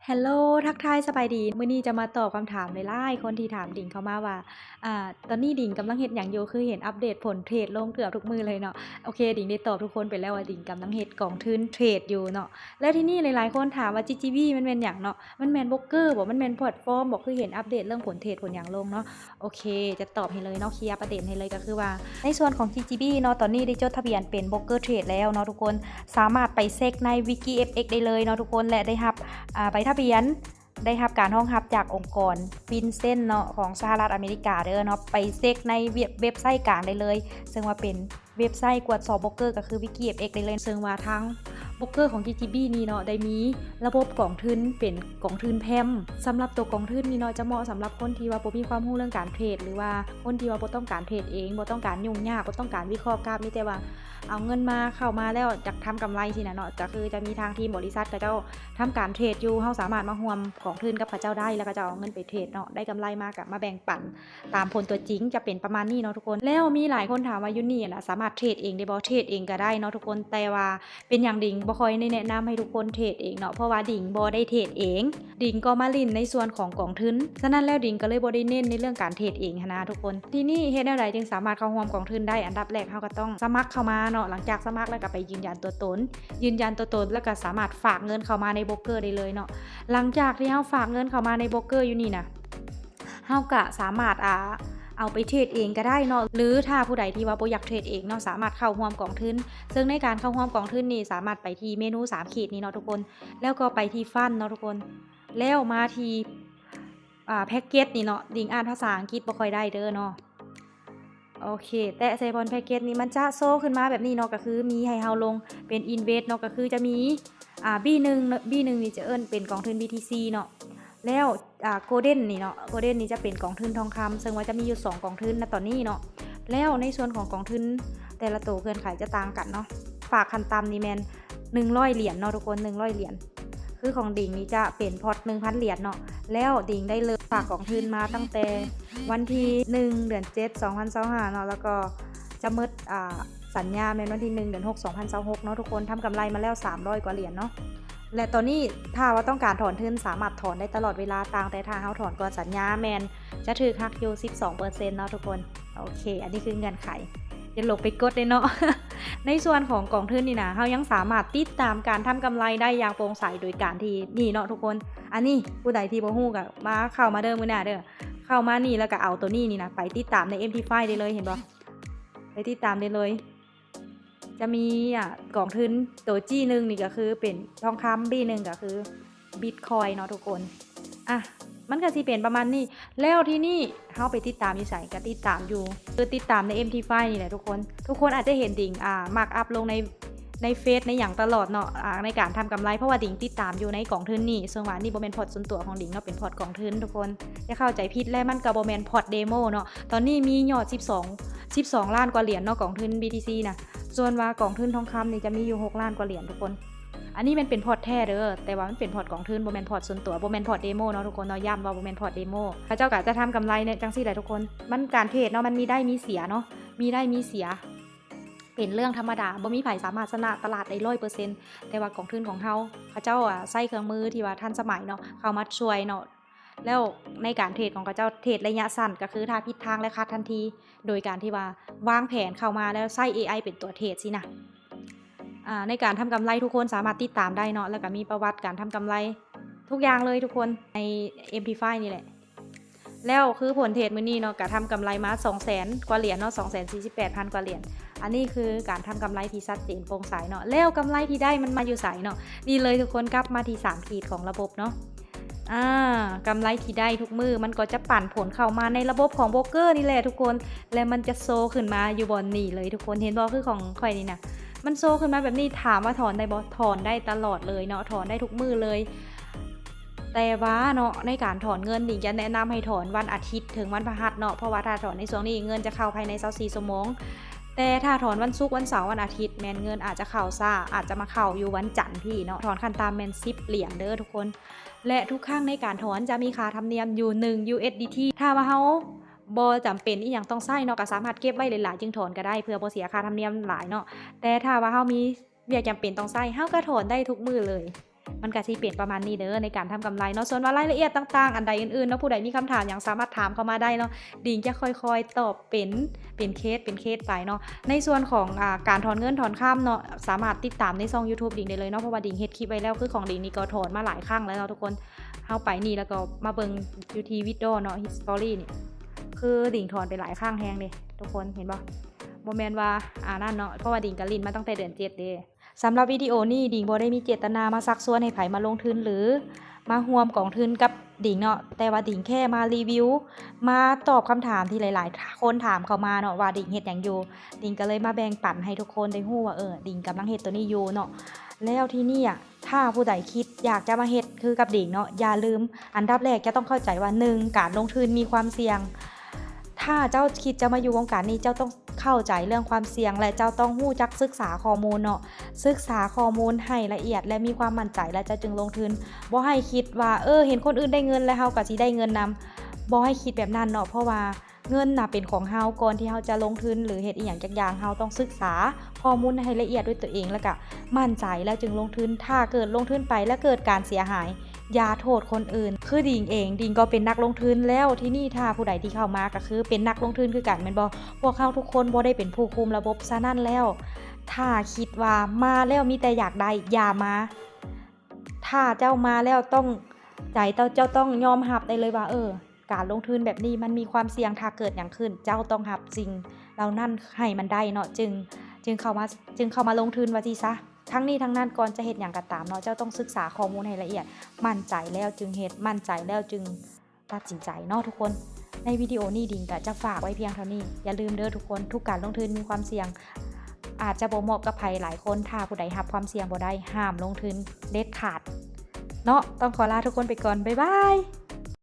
ฮัลโหลทักทายสบายดีมื้อนี้จะมาตอบคำถามหลายๆคนที่ถามดิ่งเข้ามาว่าตอนนี้ดิ่งกำลังเฮ็ดหยังอยู่คือเห็นอัปเดตผลเทรดลงเกือบทุกมื้อเลยเนาะโอเคดิ่งได้ตอบทุกคนไปแล้วว่าดิ่งกำลังเฮ็ดกองทุนเทรดอยู่เนาะแล้วทีนี้หลายๆคนถามว่า GGV มันแม่นหยังเนาะมันแม่นโบรกเกอร์บ่มันแม่นแพลตฟอร์มบ่คือเห็นอัปเดตเรื่องผลเทรดผลหยังลงเนาะโอเคจะตอบให้เลยเนาะเคลียร์ประเด็นให้เลยก็คือว่าในส่วนของ GGV เนาะตอนนี้ได้จดทะเบียนเป็นโบรกเกอร์เทรดแล้วเนาะทุกคนสามารถไปเช็คใน WikiFX ได้เลยเนาะทุกคนและได้รับใบทะเบียน ได้รับการห้องรับจากองค์กรฟินเซนเนาะของสหรัฐอเมริกาเด้อเนาะไปเช็คในเว็บไซต์กลางได้เลยซึ่งว่าเป็นเว็บไซต์กวดสอบโบรกเกอร์ก็คือ WikiFX ได้เลยซึ่งว่าทั้งโบรกเกอร์ของ GGB นี่เนาะได้มีระบบกองทุนเป็นกองทุนแพมสำหรับตัวกองทุนนี่เนาะจะเหมาะสำหรับคนที่ว่าบ่มีความรู้เรื่องการเทรดหรือว่าคนที่ว่าบ่ต้องการเทรดเองบ่ต้องการยุ่งยากบ่ต้องการวิเคราะห์กราฟมีแต่ว่าเอาเงินมาเข้ามาแล้วอยากทำกำไรสินะเนาะก็คือจะมีทางทีมบริษัทกับเจ้าทำการเทรดอยู่เฮาสามารถมาร่วมกองทุนกับเขาเจ้าได้แล้วก็จะเอาเงินไปเทรดเนาะได้กำไรมากกับมาแบ่งปันตามผลตัวจริงจะเป็นประมาณนี้เนาะทุกคนแล้วมีหลายคนถามว่าอยู่นี่น่ะสามารถเทรดเองได้บ่เทรดเองก็ได้เนาะทุกคนแต่ว่าเป็นอย่างดิ่งบ่ค่อยแนะนำให้ทุกคนเทรดเองเนาะเพราะว่าดิ่งบ่ได้เทรดเองดิ่งก็มาลิ้นในส่วนของกองทุนฉะนั้นแล้วดิ่งก็เลยบ่ได้เน้นในเรื่องการเทรดเองนะทุกคนที่นี่เฮ็ดแนวใดจึงสามารถเข้าร่วมกองทุนได้อันดับแรกเฮาก็ต้องสมัครเข้ามาเนาะหลังจากสมัครแล้วก็ไปยืนยันตัวตนแล้วก็สามารถฝากเงินเข้ามาในโบรกเกอร์ได้เลยเนาะหลังจากที่เฮาฝากเงินเข้ามาในโบรกเกอร์อยู่นี่นะเฮาก็สามารถเอาไปเทรดเองก็ได้เนาะหรือถ้าผู้ใดที่ว่าบ่อยากเทรดเองเนาะสามารถเข้าร่วมกองทุนซึ่งในการเข้าร่วมกองทุนนี่สามารถไปที่เมนู3ขีดนี้เนาะทุกคนแล้วก็ไปที่ฟันเนาะทุกคนแล้วมาที่แพ็กเกจนี่เนาะดิ่งอ่านภาษาอังกฤษบ่ค่อยได้เด้อเนาะโอเคแต่ใส่บนแพ็กเกจนี้มันจะโซขึ้นมาแบบนี้เนาะก็คือมีให้เฮาลงเป็น Invest เนาะก็คือจะมีB1 B1 นี่จะเอิ้นเป็นกองทุน BTC เนาะแล้วGolden นี่เนาะ Golden นี่จะเป็นกองทุนทองคำซึ่งว่าจะมีอยู่2กองทุนณตอนนี้เนาะแล้วในส่วนของกองทุนแต่ละตัวเงื่อนไขจะต่างกันเนาะฝากขั้นต่ำนี่แม่น100เหรียญเนาะทุกคน100เหรียญคือของดิ่งนี่จะเป็นพอร์ต 1,000 เหรียญเนาะแล้วดิ่งได้เลยฝากกองทุนมาตั้งแต่วันที่1เดือน7 2025เนาะแล้วก็จะหมดสัญญาแม่นวันที่1เดือน6 2026เนาะทุกคนทำกำไรมาแล้ว300กว่าเหรียญเนาะและตอนนี้ถ้าว่าต้องการถอนทุนสามารถถอนได้ตลอดเวลาต่างแต่ถ้าเฮาถอนก่อนสัญญาแม่นจะถูกหักอยู่ 12% เนาะทุกคนโอเคอันนี้คือเงื่อนไขอย่าหลบไปกดเลยเนาะ ในส่วนของกองทุนนี่นะเฮายังสามารถติดตามการทำกำไรได้อย่างโปร่งใสโดยการที่นี่เนาะทุกคนอันนี้ผู้ใดที่บ่ฮู้ก็มาเข้ามาเด้อมื้อหน้าเด้อเข้ามานี่แล้วก็เอาตัวนี้นี่นะไปติดตามใน MT5 ได้เลยเห็นบ่ไปติดตามได้เลยจะมีกองทุนตัว G1 นี่ก็คือเป็นทองคำ B1 ก็คือ Bitcoin เนาะทุกคนมันก็สิเป็นประมาณนี้แล้วที่นี่เฮาไปติดตามอยู่ไสก็ติดตามอยู่คือติดตามใน MT5 นี่แหละทุกคนอาจจะเห็นดิ่งมาร์กอัพลงในเฟซในหยังตลอดเนาะในการทำกำไรเพราะว่าดิ่งติดตามอยู่ในกองทุนนี่ซึ่งว่านี่บ่แม่นพอร์ตส่วนตัวของดิ่งเนาะเป็นพอร์ตกองทุนทุกคนอย่าเข้าใจผิดและมันก็บ่แม่นพอร์ตเดโมเนาะตอนนี้มียอด12ล้านกว่าเหรียญเนาะกองทุน BTC นะส่วนว่ากองทุนทองคำนี่จะมีอยู่6ล้านกว่าเหรียญทุกคนอันนี้มันเป็นพอร์ตแท้เด้อแต่ว่ามันเป็นพอร์ตกองทุนบ่แม่นพอร์ตส่วนตัวบ่แม่นพอร์ตเดโมเนาะทุกคนเนาะย้ำว่าบ่แม่นพอร์ตเดโมพระเจ้าก็จะทำกำไรเนี่ยจังซี่แหละทุกคนมันการเทรดเนาะมันมีได้มีเสียเนาะมีได้มีเสียเป็นเรื่องธรรมดาบ่มีไผสามารถชนะตลาดได้ 100% แต่ว่ากองทุนของเฮาเขาเจ้าใช้เครื่องมือที่ว่าทันสมัยเนาะเข้ามาช่วยเนาะแล้วในการเทรดของเขาเจ้าเทรดระยะสั้นก็คือถ้าผิดทางและคัดทันทีโดยการที่ว่าวางแผนเข้ามาแล้วใช้ AI เป็นตัวเทรดสินะในการทำกำไรทุกคนสามารถติดตามได้เนาะแล้วก็มีประวัติการทำกำไรทุกอย่างเลยทุกคนใน MT5 นี่แหละแล้วคือผลเทรดมื้อนี้เนาะก็ทำกำไรมา 200,000 กว่าเหรียญเนาะ 248,000 กว่าเหรียญอันนี้คือการทำกำไรที่ชัดเจนโปร่งใสเนาะแล้วกำไรที่ได้มันมาอยู่ไสเนาะนี่เลยทุกคนกลับมาที่3ขีดของระบบเนาะกำไรที่ได้ทุกมือมันก็จะปั่นผลเข้ามาในระบบของโบรกเกอร์นี่แหละทุกคนและมันจะโซขึ้นมาอยู่บนนี่เลยทุกคนเห็นบ่คือของข่อยนี่นะมันโซขึ้นมาแบบนี้ถามว่าถอนได้บ่ถอนได้ตลอดเลยเนาะถอนได้ทุกมือเลยแต่ว่าเนาะในการถอนเงินนี่จะแนะนำให้ถอนวันอาทิตย์ถึงวันพฤหัสเนาะเพราะว่าถ้าถอนในช่วงนี้เงินจะเข้าภายใน24ชั่วโมงแต่ถ้าถอนวันศุกร์วันเสาร์วันอาทิตย์แมนเงินอาจจะเข้าซ่าอาจจะมาเข้าอยู่วันจันทร์พี่เนาะถอนขั้นตามแมน10เหรียญเด้อทุกคนและทุกครั้งในการถอนจะมีค่าธรรมเนียมอยู่1 USDT ถ้าว่าเฮาบ่จำเป็นอีหยังต้องใช้เนาะก็สามารถเก็บไว้หลายๆจึงถอนก็ได้เพื่อบ่เสียค่าธรรมเนียมหลายเนาะแต่ถ้าว่าเฮามีเวียกจำเป็นต้องใช้เฮาก็ถอนได้ทุกมื้อเลย มันก็สิเป็นประมาณนี้เด้อในการทำกำไรเนาะส่วนว่ารายละเอียดต่างๆอันใดอื่นๆเนาะผู้ใดมีคำถามหยังสามารถถามเข้ามาได้เนาะดิ่งจะค่อยๆตอบเป็นเคสไปเนาะในส่วนของการถอนเงินถอนข้ามเนาะสามารถติดตามในช่อง YouTube ดิ่งได้เลยเนาะเพราะว่าดิ่งเฮ็ดคลิปไว้แล้วคือของดิ่งนี่ก็ถอนมาหลายครั้งแล้วเนาะทุกคนเข้าไปนี่แล้วก็มาเบิ่งอยู่ที่วิดีโอเนาะ History นี่คือดิ่งถอนไปหลายครั้งแฮงเด้ทุกคนเห็นบ่บ่แม่นว่านั่นเนาะเพราะว่าดิ่งก็ลิ้นมาตั้งแต่เดือน7เด้สำหรับวิดีโอนี้ดิ่งบ่ได้มีเจตนามาซักซ้วนให้ไผมาลงทุนหรือมาร่วมกองทุนกับดิ่งเนาะแต่ว่าดิ่งแค่มารีวิวมาตอบคำถามที่หลายๆคนถามเข้ามาเนาะว่าดิ่งเฮ็ดหยังอยู่ดิ่งก็เลยมาแบ่งปันให้ทุกคนได้ฮู้ว่าดิ่งกำลังเฮ็ดตัวนี้อยู่เนาะแล้วที่นี่ถ้าผู้ใดคิดอยากจะมาเฮ็ดคือกับดิ่งเนาะอย่าลืมอันดับแรกจะต้องเข้าใจว่า1การลงทุนมีความเสี่ยงถ้าเจ้าคิดจะมาอยู่วงการนี้เจ้าต้องเข้าใจเรื่องความเสี่ยงและเจ้าต้องรู้จักศึกษาข้อมูลเนาะศึกษาข้อมูลให้ละเอียดและมีความมั่นใจแล้วจะจึงลงทุนบ่ให้คิดว่าเห็นคนอื่นได้เงินแล้วเฮาก็สิได้เงินนำบ่ให้คิดแบบนั้นเนาะเพราะว่าเงินน่ะเป็นของเฮาก่อนที่เฮาจะลงทุนหรือเฮ็ดอีหยังจักอย่างเฮาต้องศึกษาข้อมูลให้ละเอียดด้วยตัวเองแล้วก็มั่นใจแล้วจึงลงทุนถ้าเกิดลงทุนไปแล้วเกิดการเสียหายอย่าโทษคนอื่นคือดิ่งเองดิ่งก็เป็นนักลงทุนแล้วที่นี่ถ้าผู้ใดที่เข้ามาก็คือเป็นนักลงทุนคือกันแม่นบ่พวกเขาทุกคนบ่ได้เป็นผู้คุมระบบซะนั่นแล้วถ้าคิดว่ามาแล้วมีแต่อยากได้อย่ามาถ้าเจ้ามาแล้วต้องใจเจ้าต้องยอมรับได้เลยว่าการลงทุนแบบนี้มันมีความเสี่ยงถ้าเกิดหยังขึ้นเจ้าต้องรับจริงแล้วนั่นให้มันได้เนาะจึงเข้ามาลงทุนว่าซี่ซะทั้งนี้ทั้งนั้นก่อนจะเฮ็ดหยังก็ตามเนาะเจ้าต้องศึกษาข้อมูลให้ละเอียดมั่นใจแล้วจึงเฮ็ดมั่นใจแล้วจึงตัดสินใจเนาะทุกคนในวิดีโอนี้ดิ่งก็จะฝากไว้เพียงเท่านี้อย่าลืมเด้อทุกคนทุกการลงทุนมีความเสี่ยงอาจจะบ่เหมาะกับใครหลายคนถ้าผู้ใดรับความเสี่ยงบ่ได้ห้ามลงทุนเด็ดขาดเนาะต้องขอลาทุกคนไปก่อนบ๊ายบาย